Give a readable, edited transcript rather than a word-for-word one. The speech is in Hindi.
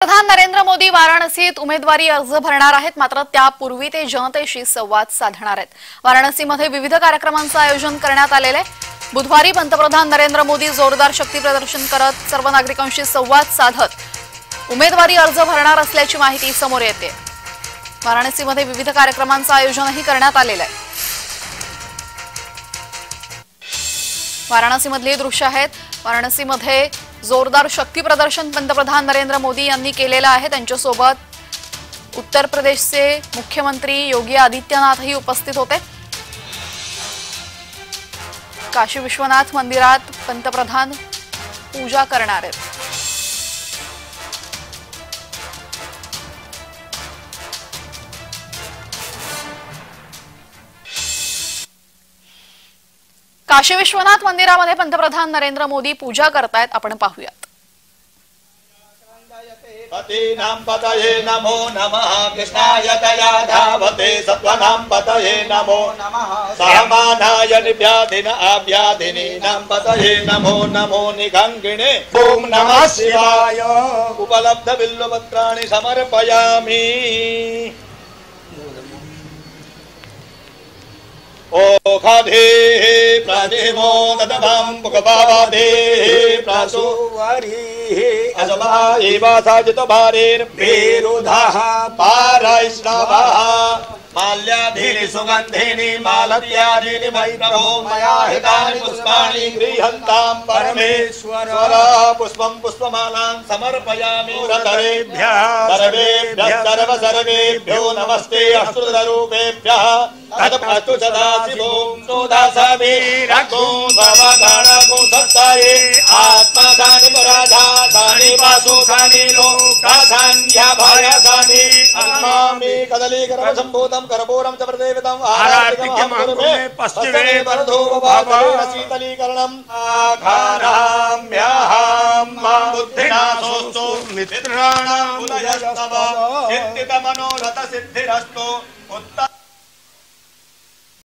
प्रधान नरेंद्र मोदी वाराणसीत उमेदवारी अर्ज भरणार आहेत। मात्र त्यापूर्वी ते जनतेशी संवाद साधणार आहेत। वाराणसीमध्ये विविध कार्यक्रमांचं आयोजन करण्यात आलेलं आहे। बुधवारी पंतप्रधान नरेंद्र मोदी जोरदार शक्ती प्रदर्शन करत सर्व नागरिकांशी संवाद साधत उमेदवारी अर्ज भरणार असल्याची माहिती समोर येते। वाराणसीमध्ये विविध कार्यक्रमांचं आयोजनही करण्यात आलेलं आहे। वाराणसीमधली दृश्य आहेत। वाराणसीमध्ये जोरदार शक्ती प्रदर्शन पंतप्रधान नरेंद्र मोदी यांनी केलेलं आहे। त्यांच्यासोबत उत्तर प्रदेशचे मुख्यमंत्री योगी आदित्यनाथही उपस्थित होते। काशी विश्वनाथ मंदिरात पंतप्रधान पूजा करणार आहेत। काशी विश्वनाथ मंदिरामध्ये पंतप्रधान नरेंद्र मोदी पूजा करतायत। आपण पाहूयात। पतीनां पतये नमो नमः कृष्णाय दया धावते सत्त्वानां पतये नमो नमः सामानाय निव्याधिन आव्याधिनीनां पतये नमो नमो निगंगिणे ओम नमः शिवाय उपलब्ध बिल्वपत्राणि समर्पयामि। ओखाधे प्रादेमो ददभां पुकबावाधे प्रासुवारी अजबा एवासाजित भारेर भेरुधाः पारैष्णवाः माल्याधीनि सुगन्धीनि मालत्यादीनि वैभवो मया हितानि पुष्पाणि गृह्णन्तां परमेश्वर पुष्पं पुष्पमालां समर्पयामि सर्वेभ्यः सर्वेभ्यो नमस्ते अस्तुतरूपेभ्यः तदपस्तु सदाशिवो सोदासामि रघो भवगणको सत्ताये आत्मदानि पुराधानि वासुधानि लोकाधान्याभयधानि अन्मामि कदलीकरं सम्भूतं करपूरं च प्रदेवतं आराधिकमहं पश्चिमे वरदो भावेन शीतलीकरणम् आघाराम्यहं बुद्धिनाशोऽस्तु मित्राणां उदयस्तव चित्तितमनोरथ सिद्धिरस्तु उत्तम